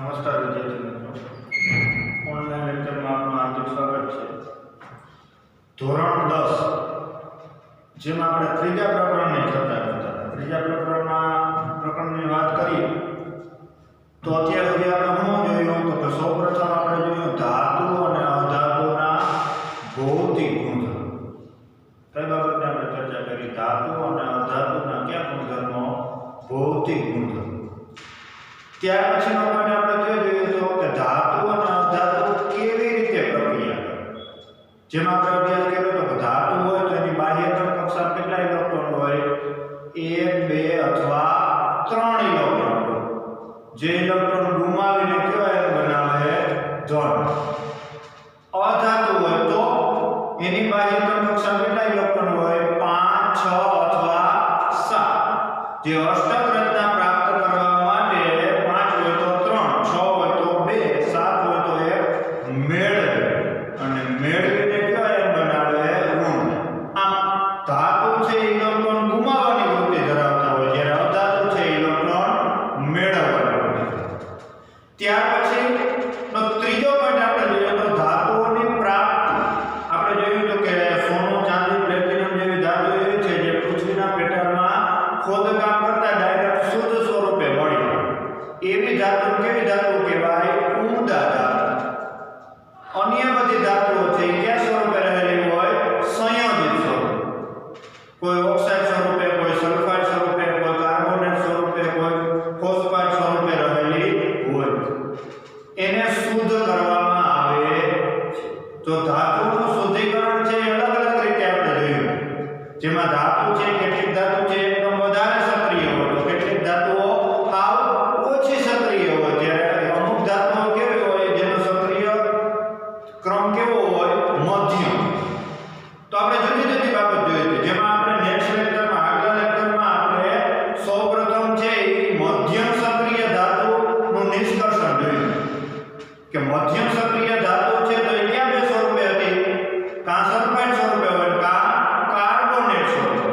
નમસ્કાર વિદ્યાર્થી મિત્રો, ઓનલાઈન લેક્ચરમાં આપનું હાર્દિક સ્વાગત છે. ધોરણ 10 જેમાં આપણે ત્રીજા પ્રકરણની ચર્ચા કરતા હતા. ત્રીજા પ્રકરણની વાત કરીએ તો અત્યાર સુધી આપણે શું જોયું તો કે સૌપ્રથમ આપણે જોયું ધાતુ અને અધાતુના ભૌતિક ગુણધર્મો. કઈ બાબતની આપણે ચર્ચા કરી? ધાતુ અને અધાતુના કયા ગુણધર્મો? ભૌતિક ગુણધર્મો. ત્યાર પછીનો પોઈન્ટ આપણે જોઈએ તો કે ધાતુ અને અધાતુ કેવી રીતે પ્રક્રિયા કરે. જેમાં આપણે અભ્યાસ કર્યો તો કે ધાતુ હોય તો એની બાહ્યતમ કક્ષામાં કેટલા ઇલેક્ટ્રોન હોય? 1, 2 અથવા 3 ઇલેક્ટ્રોન હોય. જે ઇલેક્ટ્રોન ગુમાવીને કયો આયન બનાવે? ધન. અધાતુ હોય તો એની બાહ્યતમ કક્ષામાં કેટલા ઇલેક્ટ્રોન હોય? 5, 6 અથવા 7. જે અષ્ટક રચના પ્રાપ્ત કરવા માટે 5 હોય તો 3, 6 હોય તો 2, 7 હોય તો 1 મેળવે અને મેળવીને કયો આયન બનાવે? ઋણ. આમ ધાતુ છે ઇલેક્ટ્રોન ગુમાવવાની વૃત્તિ ધરાવતા હોય, જ્યારે અધાતુ છે ઇલેક્ટ્રોન મેળવવાની વૃત્તિ. ત્યાર પછીનો ત્રીજો પોઈન્ટ આપણે જોઈએ તો ધાતુઓની પ્રાપ્તિ. આપણે જોયું તો કે સોનું, ચાંદી, પ્લેટિનમ જેવી ધાતુ એવી છે જે પૃથ્વીના પેટાળમાં ખોદકામ કરતા ડાયરેક્ટ શુદ્ધ સ્વરૂપે મળી. એવી ધાતુ કેવી ધાતુ કહેવાય? ઉમદા ધાતુ. અન્ય બધી ધાતુઓ છે એ કયા સ્વરૂપે રહેલી હોય? સંયોજિત સ્વરૂપે. કોઈ ઓક્સાઇડ સ્વરૂપે, કોઈ સલ્ફાઇડ સ્વરૂપે, કોઈ કાર્બોનેટ સ્વરૂપે, કોઈ ફોસ્ફાઇડ સ્વરૂપે રહેલી હોય. એને શુદ્ધ કરવામાં આવે છે. તો ધાતુનું શુદ્ધિકરણ છે એ અલગ અલગ રીતે આપણે જોયું. જેમાં ધાતુ છે, કેટલીક ધાતુ છે એકદમ વધારે સક્રિય હોય તો કેટલીક ધાતુઓ હાવ ઓછી સક્રિય હોય. જ્યારે અમુક ધાતુઓ કેવી હોય જેનો સક્રિય ક્રમ કેવો હોય? મધ્યમ. તો આપણે જુદી જુદી બાબત જોઈ હતી. જેમાં આપણે નેક્સ્ટ લેક્ચરમાં, આગલા લેક્ચરમાં આપણે સૌપ્રથમ છે મધ્યમ સક્રિય ધાતુનું નિષ્કર્ષણ જોયું કે મધ્યમ સક્રિય ધાતુ છે તો એ કયા બે સ્વરૂપે હતી? કાં સલ્ફાઇડ સ્વરૂપે હોય, કાં કાર્બોનેટ સ્વરૂપે.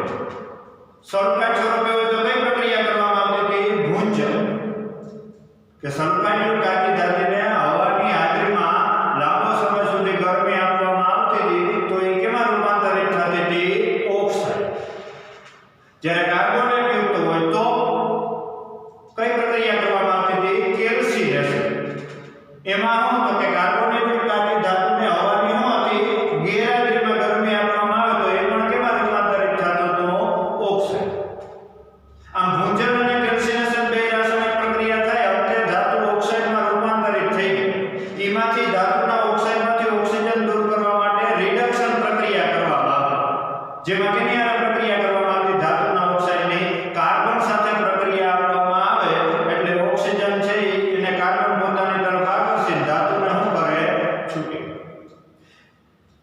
સલ્ફાઇડ સ્વરૂપે હોય તો કઈ પ્રક્રિયા કરવામાં આવતી હતી? ભૂંજન. કે સલ્ફાઇડ કાચી ધાતુને હવાની હાજરીમાં લાંબો સમય સુધી ગરમી આપવામાં આવતી હતી તો એ કેમાં રૂપાંતરિત થતી હતી? ઓક્સાઇડ. જ્યારે કાર્બોનેટ યુક્ત હોય તો કઈ પ્રક્રિયા કરવામાં આવતી હતી? કેલ્સિનેશન. એમાં શું તો કે કાર્બોનેટ યુક્ત કાચી ધાતુને હવાની શું હતી? ગેરહાજરીમાં ગરમી આપવામાં આવે તો એ પણ કેમાં રૂપાંતરિત થતું હતું? ઓક્સાઇડ. આમ ભૂંજન અને કેલ્સિનેશન બે રાસાયણિક પ્રક્રિયા થાય અંતે ધાતુ ઓક્સાઇડમાં રૂપાંતરિત થઈ ગઈ. એમાંથી ધાતુના ઓક્સાઇડમાંથી ઓક્સિજન દૂર કરવા માટે રિડક્શન પ્રક્રિયા કરવામાં આવે. જેમાં કેની આ પ્રક્રિયા કરવામાં આવતી? ધાતુના ઓક્સાઇડની કાર્બન સાથે પ્રક્રિયા આપવામાં આવે એટલે ઓક્સિજન છે એને કાર્બન પોતાની તરફ આકર્ષિત ધાતુને શું કરે? છૂટી.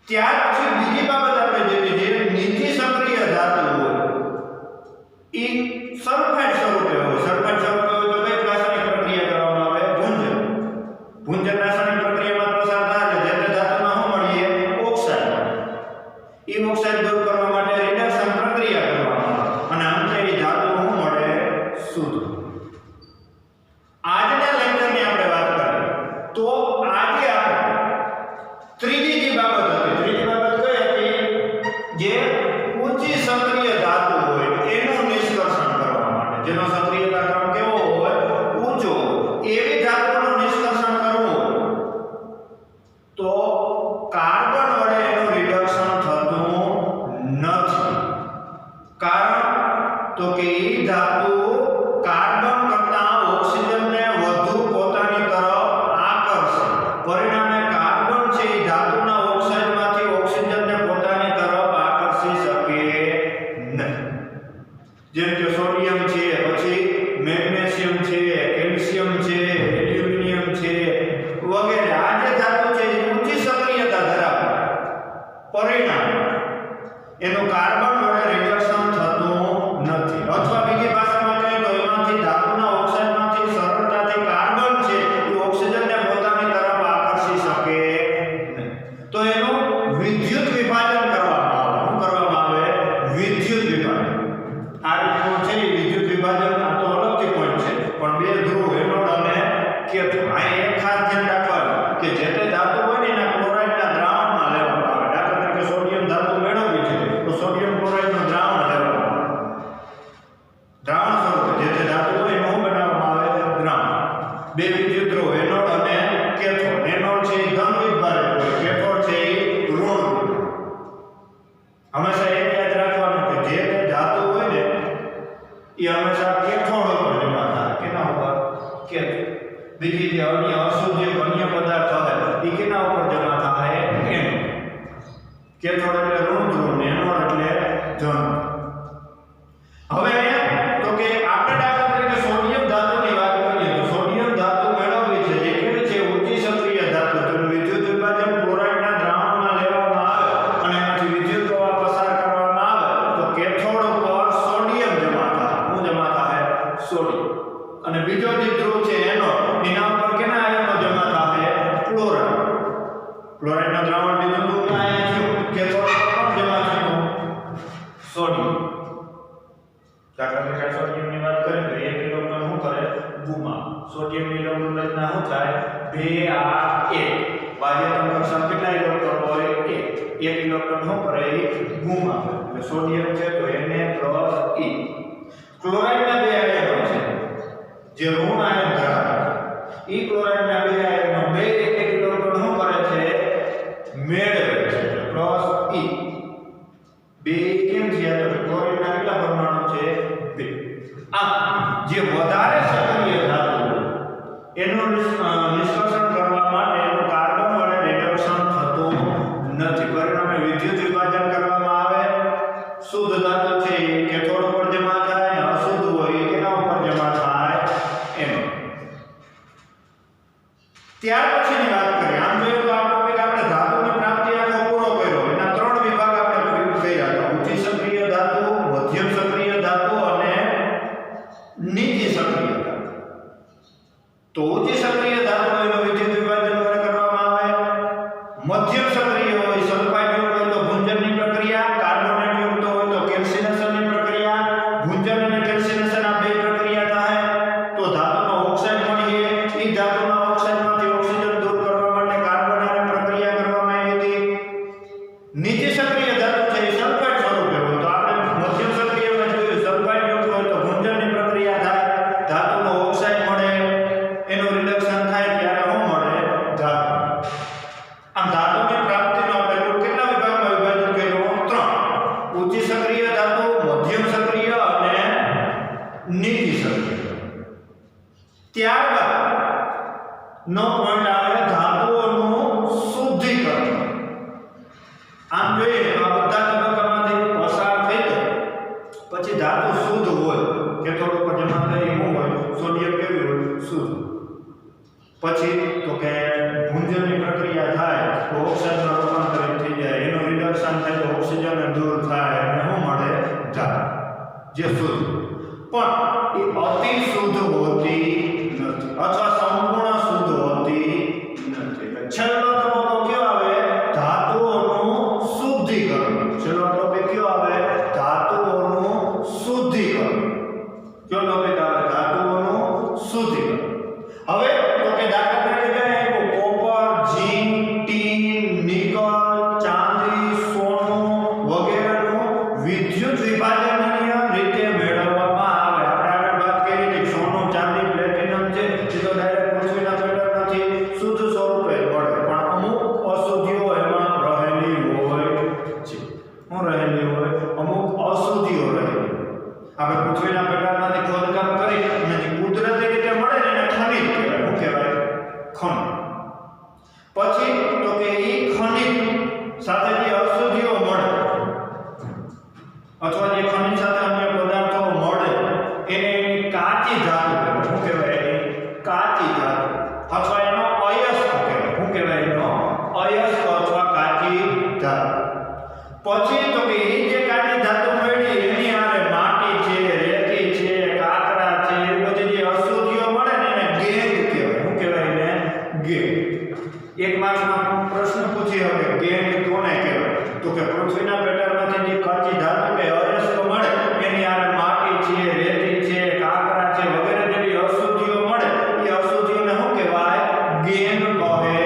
ત્યાર પછી બીજી બાબત આપણે જોઈ જે નીચી સક્રિય ધાતુ હોય એ સલ્ફાઇડ સ્વરૂપે હોય. સલ્ફાઇડ સ્વરૂપે હોય તો કઈ રાસાયણિક પ્રક્રિયા કરવામાં આવે? ભૂંજન. ભૂંજન રાસાયણિક પ્રક્રિયામાં પસાર થાય એટલે જે ધાતુમાં શું મળીએ? ઓક્સાઇડ. એ ઓક્સાઇડ દૂર કરવા માટે રિડક્શન પ્રક્રિયા કરવામાં આવે અને અંતે એ ધાતુ શું મળે? શુદ્ધ. આજના લેક્ચરની આપણે વાત કરીએ તો આજે આપણે ત્રીજી જે બાબત હતી, ત્રીજી બાબત કઈ હતી? જે ઊંચી સક્રિય ધાતુ હોય એનું નિષ્કર્ષણ કરવા માટે, જેનો સક્રિયતા ક્રમ કેવો હોય? ઊંચો. એવી ધાતુનું નિષ્કર્ષણ કરવું તો કાર્બન વડે એનું રિડક્શન થતું નથી. કારણ તો કે એ ધાતુ કાર્બન કરતાં ઓક્સિજનને વધુ પોતાની તરફ આકર્ષે. પરિણામે કાર્બન છે એ ધાતુના ઓક્સાઇડમાંથી ઓક્સિજનને પોતાની તરફ આકર્ષી શકે નહીં. જેમ કે સોડિયમ છે, પછી મેગ્નેશિયમ છે, કેલ્શિયમ છે, એલ્યુમિનિયમ છે વગેરે. આ જે ધાતુ છે એ ઊંચી સક્રિયતા ધરાવે. પરિણામ એનું કાર્બન વડે રિડક્શન થતું નથી. અથવા બીજી ભાષામાં કહીએ તો એમાંથી ધાતુના ઓક્સાઇડમાંથી સરળતાથી કાર્બન છે એ ઓક્સિજનને પોતાની તરફ આકર્ષી શકે નહીં. તો એનું વિદ્યુત વિભાજન કરવામાં આવે. શું કરવામાં આવે? વિદ્યુત વિભાજન. આ રીતનું છે વિદ્યુત વિભાજન. આ તો અલગથી પોઈન્ટ છે પણ બે ધ્રુવ એનોડ અને કેથોડ એ હંમેશા કેથોડ ઉપર જમા થાય. કેના ઉપર? કેથોડ. બીજી જે અન્ય અશુદ્ધ જે અન્ય પદાર્થ હોય એ કેના ઉપર જમા થાય? એનોડ. કેથોડ એટલે ઋણ ધ્રુવ ને એનોડ એટલે ધન. હવે અહીંયા તો કે આપણે દાખલા તરીકે સોડિયમ ધાતુની વાત કરીએ તો સોડિયમ ધાતુ મેળવવી છે જે કેવી છે? ઊંચી સક્રિય ધાતુ. તેનું વિદ્યુત વિભાજન ક્લોરાઇડના દ્રાવણમાં લેવામાં આવે અને એમાંથી વિદ્યુત પ્રવાહ પસાર કરવામાં આવે તો કેથોડ ઉપર સોડિયમ જમા થાય. શું જમા થાય? સોડિયમ. અને બીજો જે ધ્રુવ છે એનોડ, એના ઉપર કેના આયનો જમા થાય? ક્લોરાઇડ. ક્લોરાઇડના દ્રાવણ બીજું ધ્રુવ આયન થયું, કેથોડ ઉપર પણ જમા થયું સોડિયમ. દાખલા તરીકે સોડિયમની વાત કરીએ તો 1 ઇલેક્ટ્રોન શું કરે? ગુમાવે. સોડિયમની ઇલેક્ટ્રોન રચના શું થાય? 2 બાહ્ય તંત્રક્ષણ કેટલા ઇલેક્ટ્રોન હોય? 1 ઇલેક્ટ્રોન શું કરે? ગુમાવે. એટલે સોડિયમ છે તો Na+E. ક્લોરાઇડના 2 આયનો છે જે ઋણ આયન ધરાવે છે. ઈ ક્લોરાઇડના 2 આયનો 2 એક ઇલેક્ટ્રોન શું કરે છે? મેળવે છે. એટલે +E. 2 કેમ છે? તો ક્લોરાઇડના કેટલા પરમાણુ છે? 2. જે વધારે સક્રિય ધાતુ એનું નિષ્કર્ષણ કરવા માટે એનું કાર્બન વડે રિડક્શન થતું નથી. પરિણામે વિદ્યુત વિભાજન કરવામાં આવે. શુદ્ધ ધાતુ છે એ કેથોડ ઉપર જમા થાય અને અશુદ્ધ હોય એ કેના ઉપર જમા થાય? એનો. ત્યાર પછીની વાત કરીએ. આમ જોઈએ તો આ ટોપિક આપણે ધાતુની પ્રાપ્તિ આખો પૂરો કર્યો. એના 3 વિભાગ આપણે કર્યા હતા. ઊંચી સક્રિય ધાતુ, મધ્યમ સક્રિય ધાતુ અને નીચી સક્રિય ધાતુ. તો ઊંચી સક્રિય ધાતુ એનો વિદ્યુત વિભાજન વડે કરવામાં આવે. મધ્યમ સક્રિય હોય સલ્ફાઇડ યુક્ત હોય તો ભુંજનની પ્રક્રિયા, કાર્બોનેટ યુક્ત હોય તો કેલ્સિનેશનની પ્રક્રિયા. ભુંજન અને કેલ્સિનેશન આ બે પ્રક્રિયા થાય તો ધાતુનો ઓક્સાઇડ મળીએ. એ ધાતુના ઓક્સાઇડમાંથી ઓક્સિજન દૂર કરવા માટે કાર્બન અને પ્રક્રિયા કરવામાં આવી હતી. નીચી સક્રિય ધાતુ છે એ સલ્ફાઇડ સ્વરૂપે હોય તો આપણે મધ્યમ સક્રિયમાં જોયું સલ્ફાઇડ યુક્ત હોય તો ભુંજનની પ્રક્રિયા થાય, ધાતુનો ઓક્સાઇડ મળે, એનું રિડક્શન થાય ત્યારે શું મળે? ધાતુ. આમ ધાતુની પ્રાપ્તિનો આપણે કુલ કેટલા વિભાગમાં વિભાજન કર્યું? 3. ઊંચી સક્રિય ધાતુ, મધ્યમ સક્રિય અને નીચી સક્રિય. ત્યારબાદ નો પોઈન્ટ આવે ધાતુઓનું શુદ્ધિકરણ. આમ જોઈએ તો આ બધા તબક્કામાંથી પસાર થઈ જાય પછી ધાતુ શુદ્ધ હોય. કેથોડ ઉપર જમા થાય એ શું હોય? સોડિયમ કેવી હોય? શુદ્ધ. પછી તો કે ભુંજનની પ્રક્રિયા થાય તો ઓક્સાઇડમાં રૂપાંતરિત થઈ જાય, એનું રિડક્શન થાય તો ઓક્સિજન દૂર થાય અને શું મળે? ધાતુ જે શુદ્ધ. પણ એ અતિ શુદ્ધ હોતી નથી અથવા સંપૂર્ણ શુદ્ધ હોતી નથી. એટલે છેલ્લો તબક્કો કયો આવે? ધાતુઓનું શુદ્ધિકરણ. છેલ્લો ટોપિક કયો આવે? ધાતુઓનું શુદ્ધિકરણ. કયો ટોપિક આવે? ધાતુઓનું શુદ્ધિકરણ. હવે તો કે દાખલા તરીકે જોઈએ તો કોપર, ઝીંક, ટીન, નિકલ, ચાંદી, સોનું વગેરેનું વિદ્યુત વિભાજનીય રીતે મેળવવામાં આવે. આપણે આગળ વાત કરી હતી સોનું, ચાંદી, પ્લેટિનમ છે એ તો ડાયરેક્ટ પૃથ્વીના પેટર્નમાંથી શુદ્ધ સ્વરૂપે મળે પણ અમુક અશુદ્ધિઓ એમાં રહેલી હોય છે. શું રહેલી હોય? અમુક અશુદ્ધિઓ રહેલી. આપણે પૃથ્વીના પેટર્નમાંથી ખોદકામ કરી અને જે કુદરતી રીતે મળે ને એને ખનિજ કહેવાય. શું કહેવાય? ખનિજ. પછી તો કે એ ખનિજ સાથે જે અશુદ્ધિઓ મળે અથવા જે ખનિજ સાથે અન્ય પદાર્થો મળે એને એની કાચી ધાતુ કહેવાય. શું કહેવાય? એની કાચી ધાતુ અથવા એનો અયસ્ક કહેવાય. શું કહેવાય? એનો અયસ્ક અથવા કાચી ધાતુ. પછી તો કે એ જે કાચી ધાતુ મળી એની હારે માટી છે, રેતી છે, કાકરા છે એ બધી જે અશુદ્ધિઓ મળે ને એને ગેંગ કહેવાય. શું કહેવાય? એને ગેંગ. એક માર્કમાં પ્રશ્ન પૂછી હવે ગેંગ કોને કહેવાય? તો કે પૃથ્વીના પેટર્નમાંથી જે કાચી ધાતુ કે અયસ્ક મળે એની હારે માટી છે, રેતી છે, કાકરા છે વગેરે જેવી અશુદ્ધિઓ મળે એ અશુદ્ધિઓને શું કહેવાય? ગેંગ કહે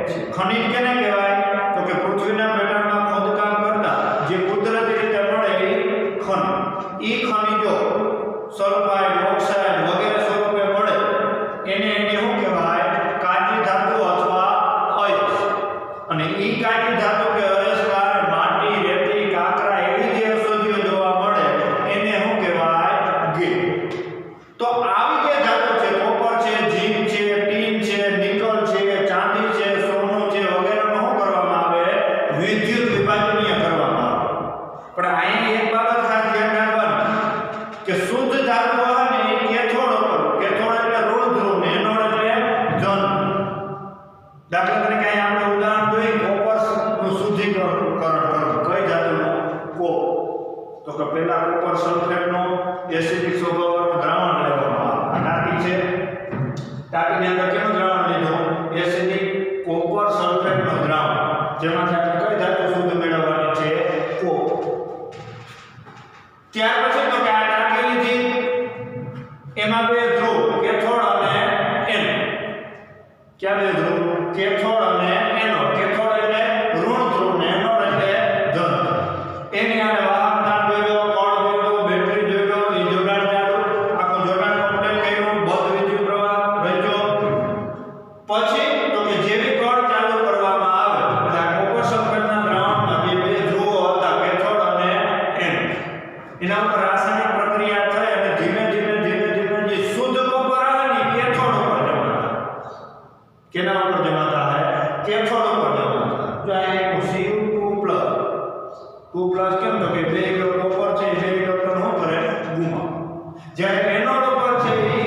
છે. ખનિજ કેને કહેવાય? તો કે પૃથ્વીના પેટર્નમાં ખોદકામ કરતા જે કુદરતી રીતે મળે એ ખનિજ. એ ખનિજો સલ્ફાઇડ, ઓક્સાઇડ વગેરે સ્વરૂપે મળે એને શું કહેવાય? કાચી ધાતુ અથવા અયસ્ક. અને એ કાચી ધાતુ કે અયસ્ક માટી, રેતી, કાકરા એવી જે અશુદ્ધિઓ જોવા મળે એને શું કહેવાય? ગેંગ. કે શુદ્ધ ધાતુ હોય ને એ કેથોડ ઉપર, કેથોડ એટલે ઋણ ધ્રુવ ને એનોડ એટલે ધન. દાખલા તરીકે અહીં આપણે ઉદાહરણ જોઈએ કોપર નું શુદ્ધિકરણ કરવું. કઈ ધાતુનું? કોપ. તો કે પહેલા કોપર સલ્ફેટનો એસિડિક સ્વભાવવાળું દ્રાવણ લેવામાં આવે. આ ટાંકી છે, ટાંકીની અંદર કેનું દ્રાવણ લીધું? એસિડિક કોપર સલ્ફેટનો દ્રાવણ, જેમાંથી આપણે કઈ ધાતુ શુદ્ધ મેળવવાની છે? કોપ. ત્યાર પછી તો કે આ ટાંકી લીધી, એમાં બે ધ્રુવ કેથોડ અને એનોડ. ક્યાં બે ધ્રુવ? કેથોડ અને એનોડ. કેથોડ એટલે ઋણ ધ્રુવ ને એનોડ એટલે ધન. એની આને વાહક તાર જોડ્યો, કણ જોડ્યો, બેટરી જોડ્યો, ઈ જોડાણ ચાલુ, આખું જોડાણ કમ્પ્લીટ કર્યું, બધ વિદ્યુત પ્રવાહ રચ્યો. પછી તો કે જેવી કણ ચાલુ કરવામાં આવે એટલે આ કોપર સલ્ફેટના દ્રાવણમાં જે બે ધ્રુવો હતા કેથોડ અને એનોડ, એના ઉપર રાસાયણિક પ્રક્રિયા થઈ અને ધીમે ધીમે જે શુદ્ધ કોપર આવે ને કેથોડ ઉપર જમા થાય. કેના ઉપર જમા થાય? કેથોડ ઉપર જમા થાય. જો આ એક Cu2+, કેમ તો કે 2 ઇલેક્ટ્રોન કોપર છે, 2 ઇલેક્ટ્રોન શું કરે? ગુમાવે. જ્યારે એનોડ ઉપર છે એ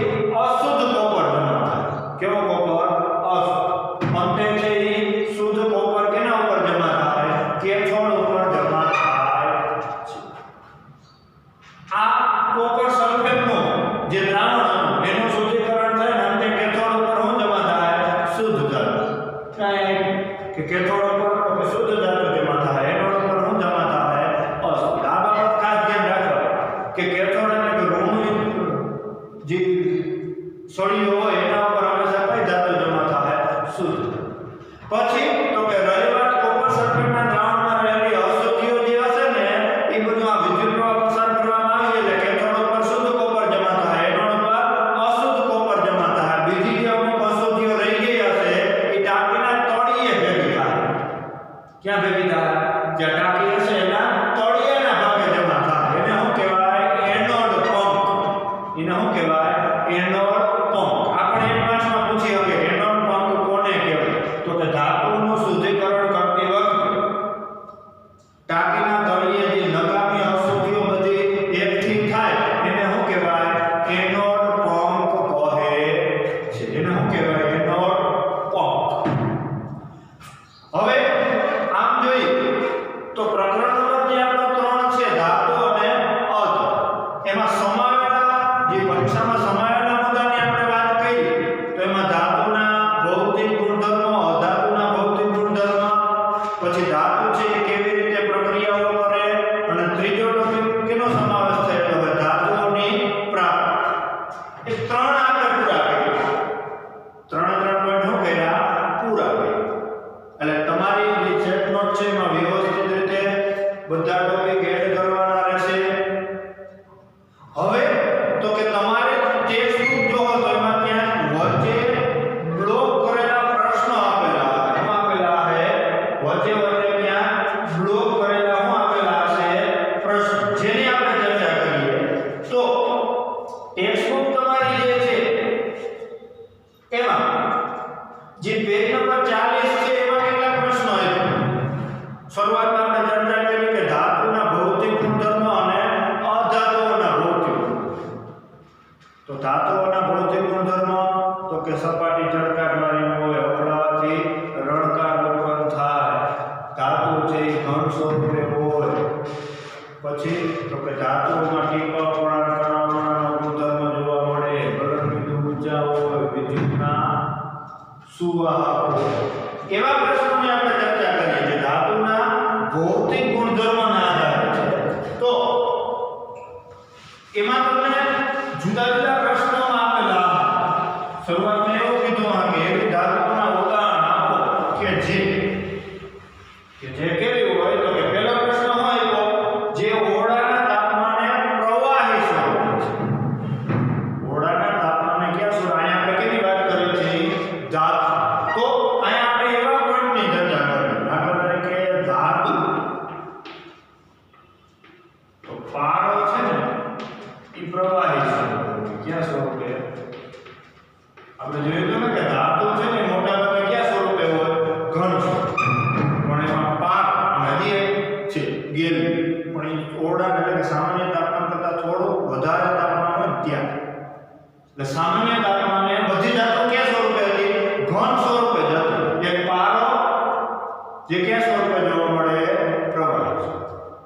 અશુદ્ધ કોપર જમા થાય. કેવો કોપર? અશુદ્ધ. અંતે છે એ શુદ્ધ કોપર કેના ઉપર જમા થાય? કેથોડ ઉપર જમા થાય છે. આ કોપર સલ્ફેટનું જે દ્રાવણ હતું એનું શુદ્ધિકરણ થાય ને અંતે કેથોડ ઉપર શું જમા થાય? શુદ્ધ ધાતુ. કે કેથોડ ઉપર તો શુદ્ધ ધાતુ જમા થાય, એનોડ ઉપર શું જમા થાય? અશુદ્ધ. આ બાબત ખાસ ધ્યાન રાખો કે કેથોડ એટલે કે ઋણ જે સળિયો હોય એના ઉપર હંમેશા કઈ ધાતુ જમા થાય? શુદ્ધ. પછી તો કે રહી વાત કોપર સલ્ફેટના દ્રાવણમાં રહેલી અશુદ્ધિઓ જે હશે ને એ બધું આ વિદ્યુત પ્રવાહ પસાર કરવામાં આવે એટલે કેથોડ ઉપર શુદ્ધ કોપર જમા થાય, એનોડ ઉપર અશુદ્ધ કોપર જમા થાય. બીજી જે અમુક અશુદ્ધિઓ રહી ગઈ હશે એ ટાંકીના તળિયે ભેગી થાય. ક્યાં ભેગી થાય? જ્યાં ટાંકી હશે એના તળિયેના ભાગે જમા થાય. એને શું કહેવાય? Anode pump. એને શું કહેવાય? Anode pump. આપણે એડવાન્સમાં પૂછી શકે એનોડ પંપ કોને કહેવાય? તો કે ધાતુનું શુદ્ધિકરણ કરતી વખતે ટાંકીના તળિયે જે નકામી અશુદ્ધિઓ બધી એકઠી થાય એને શું કહેવાય? એનોડ પંપ કહે છે. એને શું કહેવાય? Anode pump. હવે આમ જોઈએ તો પ્રકરણ નંબર જે આપણો 3 છે ધાતુ અને અધાતુ, એમાં સમાવેલા જે પરીક્ષામાં સમાવેલા મુદ્દાની આપણે વાત કરી તો એમાં ધાતુના ભૌતિક ગુણધર્મો, અધાતુના ભૌતિક ગુણધર્મો, પછી ધાતુ છે એ કેવી રીતે પ્રક્રિયાઓ કરે, અને ત્રીજો ટોપિક કેનો સમાવેશ થયેલો હોય? ધાતુઓની પ્રાપ્તિ. એ 3 આપણે પૂરા કર્યા. 3 પોઈન્ટ શું કર્યા? પૂરા કર્યા. એટલે તમારી જે ચેટ નોટ છે એમાં વ્યવસ્થિત રીતે બધા ટોપિક એડ કરવાના રહેશે. હવે તો કે તમારે ટેક્સ્ટ બુક જોવો તો એમાં ત્યાં વચ્ચે બ્લોક કરેલા પ્રશ્નો આપેલા હશે. શું આપેલા હશે? વચ્ચે ત્યાં બ્લોક કરેલા શું આપેલા હશે? પ્રશ્નો, જેની આપણે ચર્ચા કરીએ. તો ટેક્સ્ટ બુક તમારી જે છે એમાં જે પેજ નંબર 40 છે એમાં કેટલા પ્રશ્નો આપ્યા? શરૂઆતમાં આપણે ચર્ચા કરી કે ધાતુના ભૌતિક ગુણધર્મો અને અધાતુઓના ભૌતિક ગુણધર્મો. તો ધાતુઓના ભૌતિક ગુણધર્મો તો કે સપાટી ચળકાટવાળી હોય, અકળાવાથી રણકાર ઉત્પન્ન થાય, ધાતુ છે એ ઘન સ્વરૂપે હોય. પછી તો કે ધાતુઓમાં ટીપાં વળાંક કણાવવાનો ગુણધર્મ જોવા મળે, ગલન બિંદુ ઊંચા હોય, વિદ્યુતના સુવાહક હોય. એવા પ્રશ્નોની આપણે ચર્ચા કરીએ જે ધાતુના ભૌતિક ગુણધર્મોના આધારે છે. તો એમાં તમને જુદા જુદા પ્રશ્નો આપેલા. શરૂઆતમાં એવું કીધું કે એવી ધાતુના ઉદાહરણ આપો કે જે કેવી હોય? તો કે પહેલો પ્રશ્ન હોય તો જે ઓરડાના તાપમાને પ્રવાહી સ્વરૂપે છે. ઓરડાના તાપમાને ક્યાં સ્વરૂપ? અહીંયા આપણે કેની વાત કરી છે? ધાતુ. તો અહીંયા આપણે એવા પોઈન્ટની ચર્ચા કરી. દાખલા તરીકે ધાતુ તો પારો છે ને એ પ્રવાહી સ્વરૂપે. ક્યાં સ્વરૂપે? એટલે સામાન્ય તાપમાને બધી ધાતુ કયા સ્વરૂપે હતી? ઘન સ્વરૂપે જ હતી. એક પારો જે કયા સ્વરૂપે જોવા મળે? પ્રવાહી.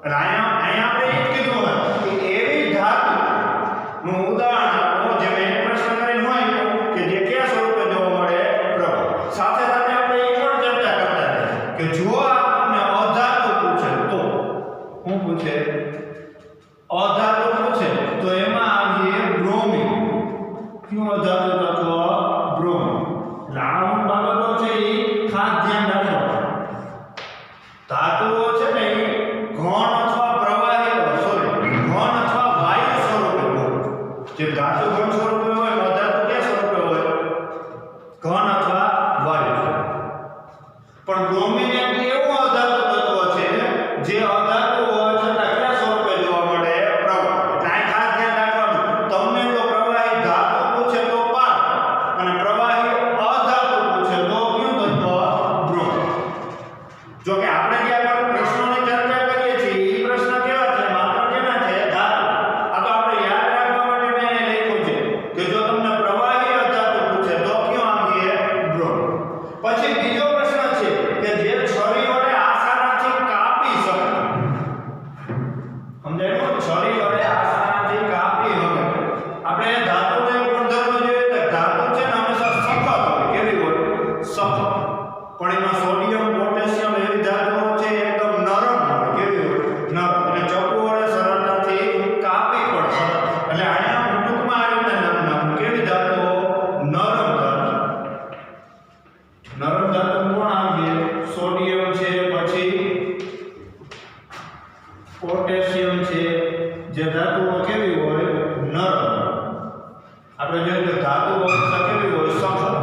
અને અહીંયા આપણે એ જ કીધું હોય કે એવી ધાતુ નું ઉદાહરણ આપો જે મેં પ્રશ્ન કરીને હોય કે જે કયા સ્વરૂપે જોવા મળે? પ્રવાહી. સાથે સાથે આપણે એ પણ ચર્ચા કરતા કે જો આપણને અધાતુ પૂછે તો શું પૂછે? અધાતુ પૂછે તો એમાં આવીએ બ્રોમિન. ક્યું અધાતુ તત્વ? બ્રોમિન. એટલે આ બાબતો છે એ ખાસ ધ્યાન રાખો. ધાતુઓ છે ને એ ઘન અથવા પ્રવાહી ઘન અથવા વાયુ સ્વરૂપે હોય. જે ધાતુ ઘન સ્વરૂપે હોય અધાતુ કયા સ્વરૂપે હોય? ઘન અથવા વાયુ. પણ બ્રોમિન એક એવું અધાતુ તત્વ છે જે અધાતુ હોવા છતાં કયા સ્વરૂપે જોવા મળે? પ્રવાહી. એટલે આ ખાસ ધ્યાન રાખવાનું. તમને જો પ્રવાહી ધાતુ પૂછે તો પાર અને પ્રવાહી અધાતુ પૂછે તો કયું તત્વ? બ્રોમિન. જો કે આપણે જે આગળ પ્રશ્નોની ચર્ચા કરીએ છીએ એ પ્રશ્ન કેવા છે? માત્ર કેના છે? ધાતુ. આ તો આપણે યાદ રાખવા માટે મેં અહીં લખ્યું છે કે જો તમને પ્રવાહી અધાતુ પૂછે તો કયું આવીએ? બ્રોમિન. પછી બીજો પ્રશ્ન છે કે જે છરી વડે આસાનીથી કાપી શકાય. સમજાયું? છરી વડે આસાનીથી કાપી શકાય. આપણે ધાતુનો એક ગુણધર્મ જોઈએ કે ધાતુ છે ને હંમેશા સખત હોય. કેવી હોય? સખત. પણ એમાં સોડિયમ પોટેશિયમ એવી ધાતુઓ છે એકદમ નરમ હોય. કેવી હોય? નરમ. અને ચાકુ વડે સરળતાથી કાપી પણ શકાય. એટલે અહીંયા હું ટૂંકમાં આ રીતે નાખું. કેવી ધાતુઓ? નરમ ધાતુ. નરમ ધાતુ કોણ આવીએ? સોડિયમ છે, પછી પોટેશિયમ છે. જે ધાતુઓ કેવી હોય? નરમ. આપણે જોઈએ તો ધાતુઓ કેવી હોય? સખત.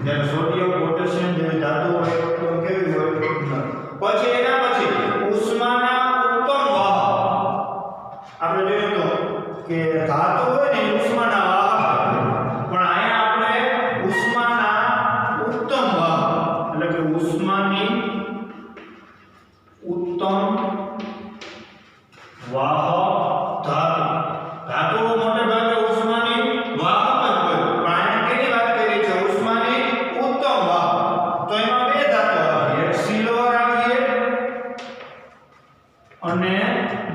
જ્યારે સોડિયમ પોટેશિયમ જેવી ધાતુઓ હોય તો કેવી હોય? નરમ. પછી એના પછી ઉષ્માના ઉત્તમ વાહક. આપણે જોઈએ તો કે ધાતુ હોય ને ઉષ્માના વાહક. પણ અહીંયા આપણે ઉષ્માના ઉત્તમ વાહક એટલે કે ઉષ્માની ઉત્તમ વાહક ધાતુ. ધાતુઓ મોટે ભાગે ઉષ્માની વાહક જ હોય. પણ અહીંયા કેની વાત કરી છે? ઉષ્માની ઉત્તમ વાહક. તો એમાં બે ધાતુ આવી. એક સિલ્વર આવી અને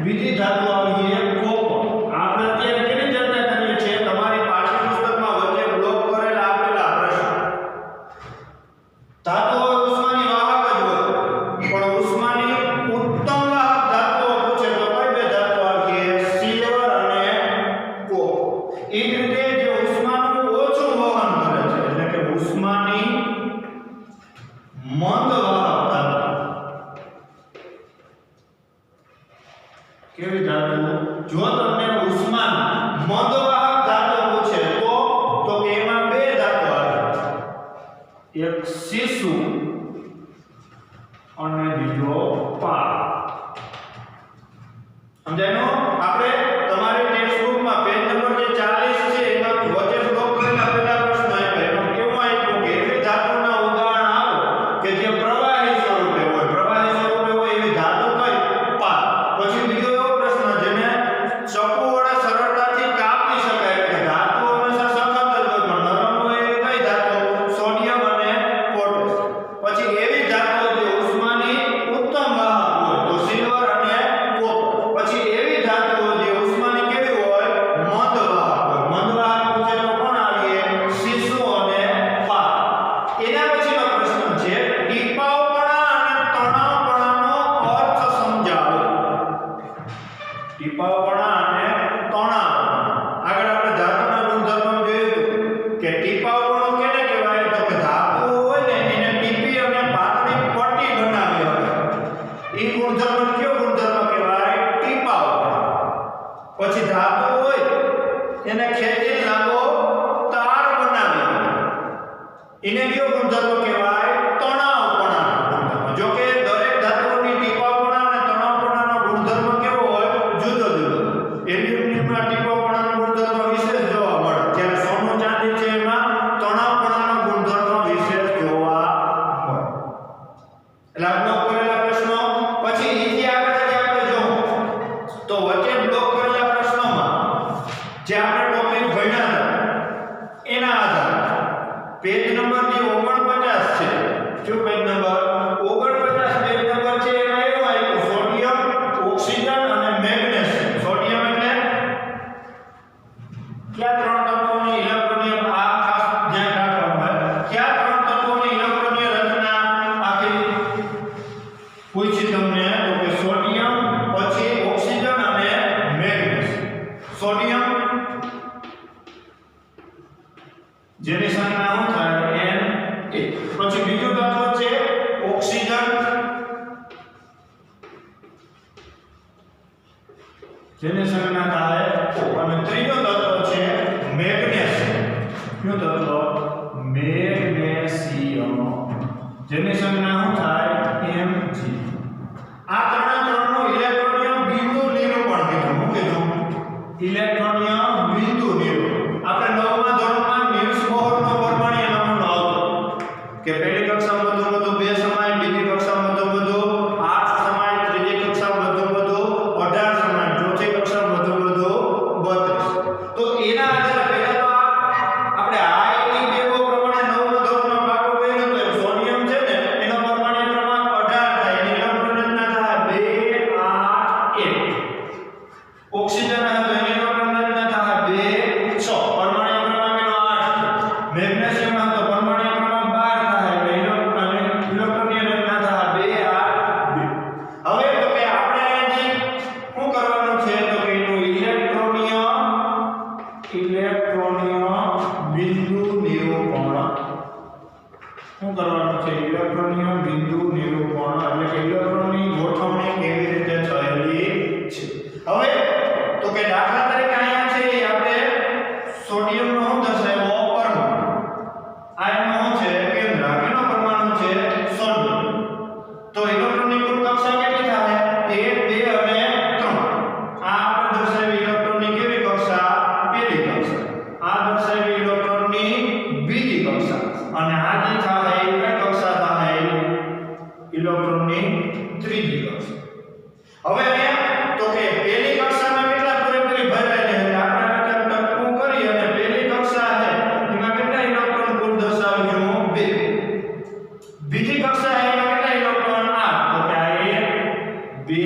બીજી ધાતુ આવી કોપર. આપણે અત્યારે કેની ચર્ચા કરીએ છીએ? તમારી પાઠ્યપુસ્તકમાં વચ્ચે બ્લોક કરેલા આપેલા પ્રશ્ન. ધાતુઓ ઉષ્માની વાહક જ હોય. પણ ઉષ્માની ઉત્તમ વાહક ધાતુઓ પૂછે તો કઈ બે ધાતુ આવી? સિલ્વર અને કોપર. એ જ રીતે જે ઉષ્માનું ઓછું વહન કરે છે એટલે કે ઉષ્માની મંદ વાહક ધાતુ. કેવી ધાતુ? જો તમને ઉષ્મા મંદ વાહક ધાતુ પૂછે તો કે એમાં બે ધાતુ આવે. એક સીસુ અને બીજો પાર. સમજાયું? આપણે તમારી ટેક્સ્ટ બુકમાં પેજ નંબર જે 40 છે એમાં વચ્ચે બ્લોક કરેલા પહેલા પ્રશ્ન આપ્યા. એમાં કેવું આપ્યું કે એવી ધાતુના ઉદાહરણ આપો કે જે પ્રવાહી સ્વરૂપે હોય. પ્રવાહી સ્વરૂપે હોય એવી ધાતુ કઈ? પાર. પછી બીજો એવો પ્રશ્ન જેને ચાકુ વડે સરળતાથી કાપી શકાય. એટલે ધાતુ હંમેશા સખત જ હોય પણ નરમ હોય એવી કઈ ધાતુ? સોડિયમ અને પોટેશિયમ. પછી એવી ધાતુઓ જે ઉષ્માની ઉત્તમ વાહક હોય તો સિલ્વર અને કોપર. પછી એવી ધાતુઓ જે ઉષ્માની કેવી હોય? મંદ વાહક હોય. મંદ વાહક પૂછે તો કોણ આવીએ? સીસુ અને પાર. એના પછીનો પ્રશ્ન છે ટીપાવપણા અને તણાવપણાનો અર્થ સમજાવો. ટીપાવપણા અને તણાવ. આગળ આપણે ધાતુના ગુણધર્મ જોયું કે ટીપાવપણું કેને કહેવાય? તો કે ધાતુઓ હોય ને એને ટીપી અને પાતળી પટ્ટી બનાવી હોય. એ ગુણધર્મ કયો ગુણધર્મ કહેવાય? ટીપાવપણા. પછી ધાતુ હોય એને ખેંચી લાંબો તાર બનાવી હોય. એને કયો ગુણધર્મ કહેવાય? તણાવપણાનો ગુણધર્મ. જો કે દરેક ધાતુઓની ટીપાવપણા અને તણાવપણાનો ગુણધર્મ કેવો હોય? જુદો જુદો. એલ્યુમિનિયમના ટીપાવપણાનો ગુણધર્મ વિશેષ જોવા મળે. જ્યારે સોનું ચાંદી છે એમાં તણાવપણાનો ગુણધર્મ વિશેષ જોવા મળે. એટલે આ બ્લોક કરેલા પ્રશ્નો. પછી એથી આગળ જે આપણે જોવું તો વચ્ચે બ્લોક કરેલા પ્રશ્નોમાં જે આપણે ટોપિક ભણ્યા હતા કયા ત્રણ તત્વોની ઇલેક્ટ્રોનીય આ ખાસ ધ્યાન રાખવાનું હોય કયા ત્રણ તત્વોની ઇલેક્ટ્રોનીય રચના આખી પૂછી તમને તો કે સોડિયમ પછી ઓક્સિજન અને મેગ્નેસ સોડિયમ જેની સંખ્યા શું થાય Na પછી બીજું તત્વ છે ઓક્સિજન જેની સંખ્યા થાય અને ત્રીજો તત્વ છે મેગ્નેશિયમ કયું તત્વ મેગ્નેશિયમ જેની સંખ્યા શું થાય Mg આ ત્રણનો ઇલેક્ટ્રોનીય બિંદુ નિરૂપણ કીધું શું કીધું ઇલેક્ટ્રોનીય બિંદુ નિરૂપણ આપણે નવમા ધોરણમાં નિલ્સ બોહરનો પરમાણ્વીય નમૂનો આવતો કે પહેલી કક્ષામાં વધુ 2 સમાય બીજી કક્ષામાં વધુ 8 સમાય ત્રીજી કક્ષામાં વધુ 18 સમાય ચોથી કક્ષામાં વધુ 32 તો એના આધારે પહેલા તો આપણે આયની ટેબલ પ્રમાણે નવમા ધોરણમાં પાકો કર્યો તો સોડિયમ છે ને એનો પરમાણ્વીય ક્રમાંક 18 થાય એની ઇલેક્ટ્રોન રચના થાય 2 8 1 ઓક્સિજન હતો એની ઇલેક્ટ્રોન રચના થાય 2 6 પરમાણ્વીય ક્રમાંક એનો 8 મેગ્નેશિયમ હતો પરમાણ્વીય ક્રમાંક 12 થાય એટલે ઇલેક્ટ્રોનીય રચના થાય 2 8 2 હવે તો કે આપણે અહીં શું કરવાનું છે તો કે એનું ઇલેક્ટ્રોનીય બિંદુ નિરૂપણ શું કરવાનું છે ઇલેક્ટ્રોનીય બિંદુ નિરૂપણ એટલે કે ઇલેક્ટ્રોનની ગોઠવણી કેવી રીતે થયેલી છે હવે તો કે દાખલા તરીકે અહીંયા છે આપણે સોડિયમનો શું દર્શાવ્યો પરમાણુ આ એનો શું છે કેન્દ્ર આગળનો પરમાણુ છે સોડિયમ તો ઇલેક્ટ્રોનની કુલ કક્ષા કેટલી થાય 1 2 અને 3 આ આપણે દર્શાવી ઇલેક્ટ્રોનની કેવી કક્ષા પહેલી કક્ષા આ દર્શાવી ઇલેક્ટ્રોનની બીજી કક્ષા અને આ જે થાય એ કઈ કક્ષા થાય ઇલેક્ટ્રોનની ત્રીજી કક્ષા હવે અહીંયા તો કે પહેલી કક્ષામાં કેટલા પૂરેપૂરી ભરાયેલી છે આપણે ટપકું કરી અને પહેલી કક્ષા છે એમાં કેટલા ઇલેક્ટ્રોન કુલ દર્શાવ્યું 2 બીજી કક્ષા છે એમાં કેટલા ઇલેક્ટ્રોન 8 તો કે આ 1 2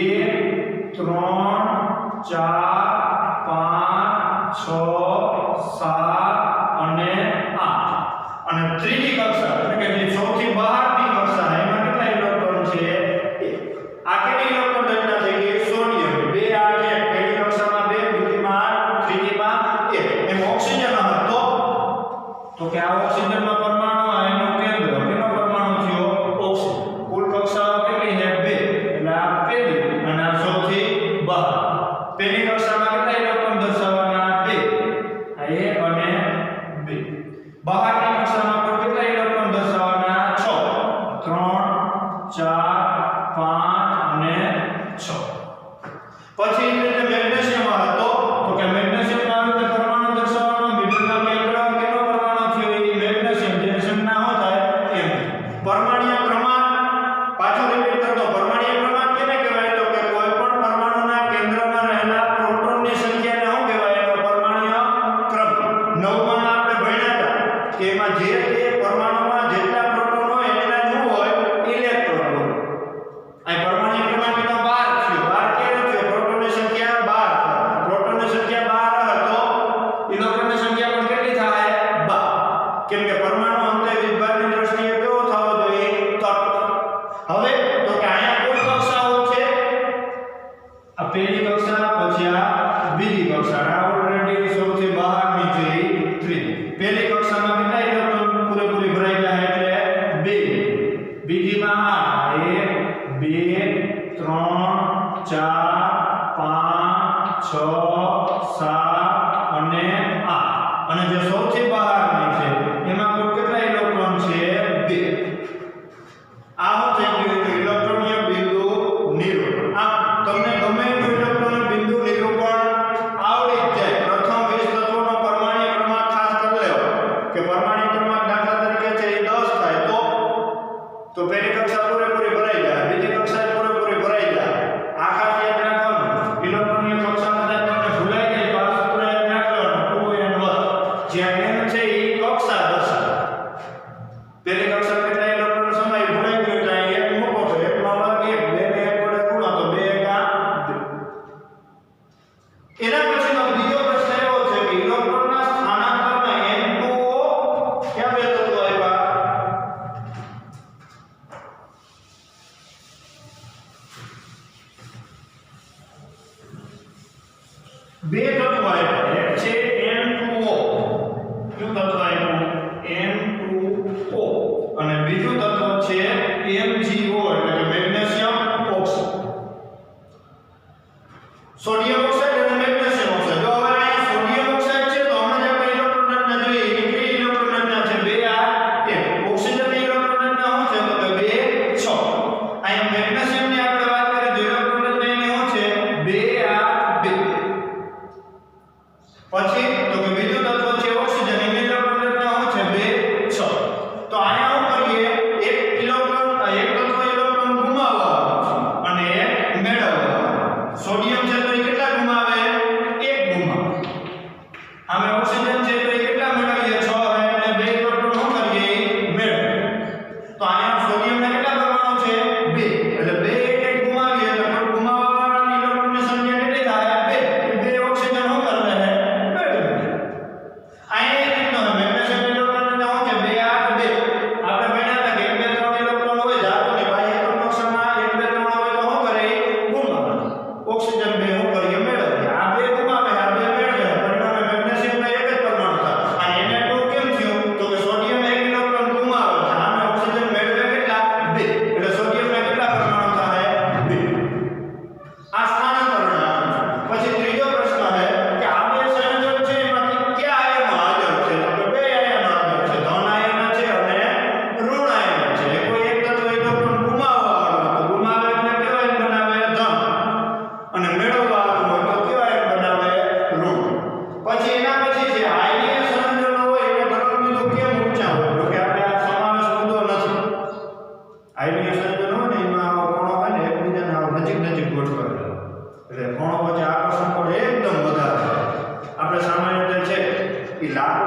3 4 5 6 7 અને 8 અને ત્રીજી કક્ષા એટલે કે જે સૌથી બહારની કક્ષા એમાં કેટલા ઇલેક્ટ્રોન છે 1 આ કેટલી ઇલેક્ટ્રોન રચના થઈ ગઈ સોડિયમ 2 8 1 પહેલી કક્ષામાં 2 બીજીમાં 8 ત્રીજીમાં 1 એમ ઓક્સિજન હતો તો કે આ ઓક્સિજનનો પરમાણુ એનું કેન્દ્ર કેનો પરમાણુ થયો ઓક્સિજન કુલ કક્ષાઓ કેટલી છે 2 એટલે આ પહેલી અને આ સૌથી બહાર પહેલી કક્ષામાં કેટલા ઇલેક્ટ્રોન દર્શાવવાના 2 આ 1 અને 2 બહારની કક્ષામાં કુલ કેટલા ઇલેક્ટ્રોન દર્શાવવાના 6 3 4 5 અને 6 પછી જે મેગ્નેશિયમ હતો તો કે મેગ્નેશિયમનો આ રીતે પરમાણુ દર્શાવવાનો વિભેદનો કેન્દ્ર કેનો પરમાણુ થયો એ મેગ્નેશિયમ જેની સંખ્યા શું થાય m પરમાણ્વીય ક્રમાંક પાછો રિપીટ કરતો પરમાણ્વીય ક્રમાંક કેને કહેવાય તો કે કોઈ પણ પરમાણુના કેન્દ્રમાં રહેલા પ્રોટોનની સંખ્યાને શું કહેવાય એનો પરમાણ્વીય ક્રમ નવમાં આપણે ભણ્યા હતા કે એમાં જે પરમાણુમાં જેટલા પ્રોટોન હોય એટલા શું હોય ઇલેક્ટ્રોન હોય આ પરમાણ્વીય ક્રમાંક એનો 12 થયો 12 કેનો થયો પ્રોટોનની સંખ્યા 12 પ્રોટોનની સંખ્યા 12 તો ઇલેક્ટ્રોનની સંખ્યા પણ કેટલી થાય 12 કેમ કે પરમાણુ અંતે વિભાજની દ્રષ્ટિએ કેવો થવો જોઈએ તટ હવે તો કે અહીંયા કુલ કક્ષાઓ છે આ પહેલી કક્ષા પછી આ બીજી કક્ષા આ ઓલરેડી સૌથી બહારની છે ત્રીજી પહેલી કક્ષામાં કેટલા ઇલેક્ટ્રોન પૂરેપૂરી ભરાઈ જાય એટલે 2 બીજીમાં 8 1 2 3 4 5 6 7 અને 8 અને જે સૌથી બહારની છે એમાં કુલ કેટલા ઇલેક્ટ્રોન છે 2 આ શું થઈ ગયું ઇલેક્ટ્રોનીય બિંદુ નિરૂપણ આ તમને ગમે એટલું ઇલેક્ટ્રોનીય બિંદુ નિરૂપણ આવડી જ જાય પ્રથમ 20 તત્વોનો પરમાણ્વીય ક્રમાંક ખાસ કરી લેવો કે પરમાણ્વીય ક્રમાંક દાખલા તરીકે છે એ 10 થાય તો પહેલી કક્ષા પૂરેપૂરી ભરાઈ જાય બીજી કક્ષા પૂરેપૂરી ભરાઈ જાય આ ખાસ યાદ રાખવાનું ઇલેક્ટ્રોનીય કક્ષા કદાચ તમને ભૂલાઈ જાય તો આ સૂત્ર યાદ રાખવાનું 2n1 જ્યાં n છે એ કક્ષા દર્શાવે પહેલી કક્ષા કેટલા ઇલેક્ટ્રોન સમાય ભૂલાઈ ગયું તો અહીં 1 મૂકો તો બે તત્વો આપ્યા એક છે N2O કયું તત્વ આપ્યું N2O અને બીજું તત્વ છે MgO એટલે કે મેગ્નેશિયમ ઓક્સાઇડ સોડિયમ ઓક્સાઇડ અને મેગ્નેશિયમ ઓક્સાઇડ જો હવે અહીંયા સોડિયમ ઓક્સાઇડ છે તો હમણાં જ આપણે ઇલેક્ટ્રોન રચના જોઈએ કે કેટલી ઇલેક્ટ્રોન રચના છે 2 આ 1 ઓક્સિજનની ઇલેક્ટ્રોન રચના શું છે તો કે 2 6 અહીંયા મેગ્નેશિયમની આપણે વાત કરીએ તો ઇલેક્ટ્રોન રચના એની શું છે 2 આ 2 પછી તો કે બીજું તત્વ છે ઓક્સિજન એની ઇલેક્ટ્રોન રચના શું છે 2 6 તો અહીંયા શું કરીએ એક ઇલેક્ટ્રોન એક તત્વ ઇલેક્ટ્રોન ગુમાવવા અને એક મેળવવા સોડિયમ છે તો એ કેટલા ગુમાવે એક ગુમાવે આમે ઓક્સિજન છે તો એ કેટલા મેળવીએ 6 એટલે બે ઇલેક્ટ્રોન શું કરીએ મેળવે તો અહીંયા સોડિયમ ના કેટલા પરમાણુ છે 2 એટલે બે એક ગુમાવીએ એટલે કુલ ગુમાવવાના ઇલેક્ટ્રોનની સંખ્યા કેટલી થાય 2 બે ઓક્સિજન શું કરે છે મેળવે અહીંયા એક રીતનો મેગ્નેશિયમ ઇલેક્ટ્રોન ને શું છે 2 8 2 આપણે ભણ્યા હતા કે 1 2 3 ઇલેક્ટ્રોન હોય ધાતુની બાહ્ય કક્ષામાં 1 2 3 હોય તો શું કરે ગુમાવે ઓક્સિજન બે શું કરીએ મેળવે આ બે ગુમાવે આ બે મેળવે પરિણામે મેગ્નેશિયમ ના એક જ પરમાણુ થાય આ Na2 કેમ થયું તો કે સોડિયમ એક ઇલેક્ટ્રોન ગુમાવે છે આમે ઓક્સિજન મેળવે કેટલા 2 એટલે સોડિયમ ના કેટલા પરમાણુ થાય 2 આ સ્થાનાંતરણ આવે પછી ત્રીજો પ્રશ્ન છે કે આ બે સંયોજન છે એમાંથી કયા આયનો હાજર છે તો કે બે આયનો હાજર છે ધન આયન છે અને ઋણ આયન છે કોઈ એક તત્વ ઇલેક્ટ્રોન ગુમાવવા વાળો તો ગુમાવે એટલે કેવો આયન બનાવે ધન અને મેળવવા વાળો તો કેવો આયન બનાવે ઋણ પછી એના પછી જે આયનીય સંયોજનો હોય એને બળવંતો કેમ ઊંચા હોય તો કે આપણે આ સમાવેશ મુદ્દો નથી આયનીય સંયોજનો હોય ને એમાં આવા કોણો હોય ને એકબીજાને આવા નજીક ગોઠવાય એટલે કોણો વચ્ચે આકર્ષણ પણ એકદમ વધારે આપણે સામાન્ય રીતે છે એ લાકડા